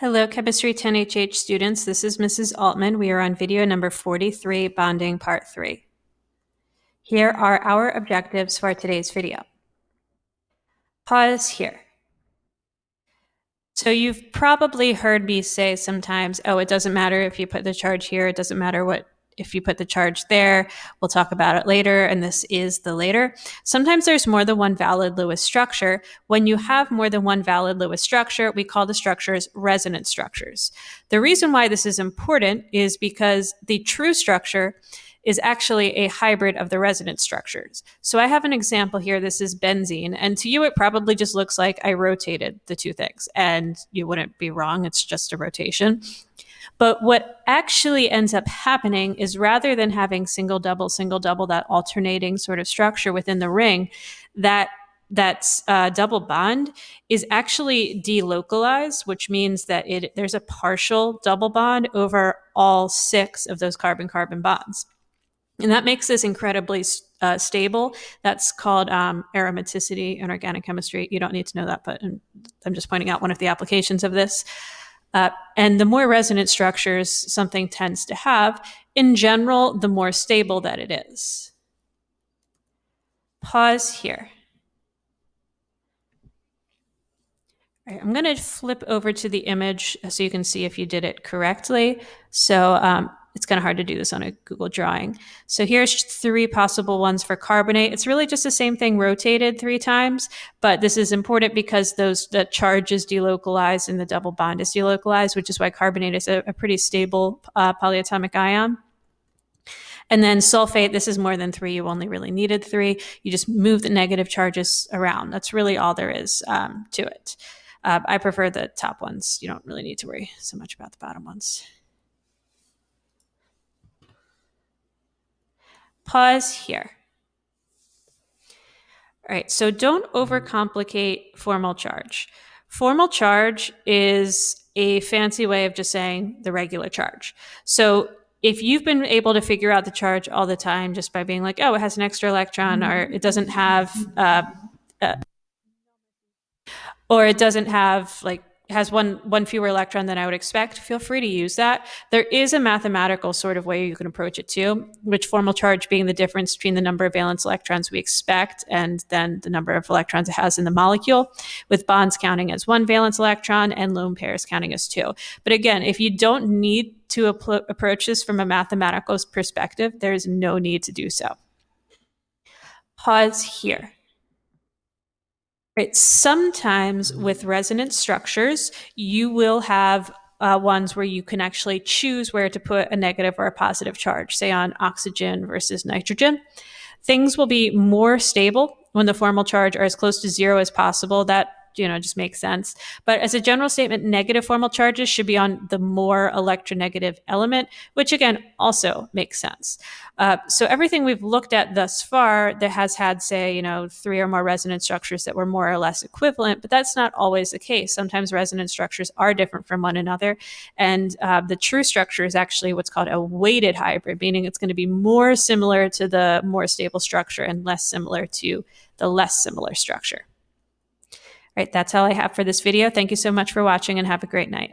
Hello, Chemistry 10HH students. This is Mrs. Altman. We are on video number 43, Bonding Part 3. Here are our objectives for today's video. Pause here. So you've probably heard me say sometimes, oh, it doesn't matter if you put the charge here, it doesn't matter if you put the charge there, we'll talk about it later, and this is the later. Sometimes there's more than one valid Lewis structure. When you have more than one valid Lewis structure, we call the structures resonance structures. The reason why this is important is because the true structure is actually a hybrid of the resonance structures. So I have an example here. This is benzene. And to you, it probably just looks like I rotated the two things. And you wouldn't be wrong. It's just a rotation. But what actually ends up happening is rather than having single, double, that alternating sort of structure within the ring, that double bond is actually delocalized, which means that there's a partial double bond over all 6 of those carbon-carbon bonds. And that makes this incredibly stable. That's called aromaticity in organic chemistry. You don't need to know that, but I'm just pointing out one of the applications of this. And the more resonance structures something tends to have, in general, the more stable that it is. Pause here. All right, I'm going to flip over to the image so you can see if you did it correctly. So it's kind of hard to do this on a Google drawing. So here's 3 possible ones for carbonate. It's really just the same thing rotated 3 times, but this is important because the charge is delocalized and the double bond is delocalized, which is why carbonate is a pretty stable polyatomic ion. And then sulfate, this is more than 3. You only really needed 3. You just move the negative charges around. That's really all there is to it. I prefer the top ones. You don't really need to worry so much about the bottom ones. Pause here. All right, so don't overcomplicate formal charge. Formal charge is a fancy way of just saying the regular charge. So if you've been able to figure out the charge all the time just by being like, oh, it has an extra electron, or it doesn't have, like, has one fewer electron than I would expect, feel free to use that. There is a mathematical sort of way you can approach it too, which formal charge being the difference between the number of valence electrons we expect and then the number of electrons it has in the molecule, with bonds counting as 1 valence electron and lone pairs counting as 2. But again, if you don't need to approach this from a mathematical perspective, there's no need to do so. Pause here. Right. Sometimes with resonance structures, you will have ones where you can actually choose where to put a negative or a positive charge, say on oxygen versus nitrogen. Things will be more stable when the formal charge are as close to 0 as possible. That just makes sense. But as a general statement, negative formal charges should be on the more electronegative element, which again also makes sense. So everything we've looked at thus far that has had, say, 3 or more resonance structures that were more or less equivalent, but that's not always the case. Sometimes resonance structures are different from one another. And the true structure is actually what's called a weighted hybrid, meaning it's going to be more similar to the more stable structure and less similar to the less similar structure. All right, that's all I have for this video. Thank you so much for watching and have a great night.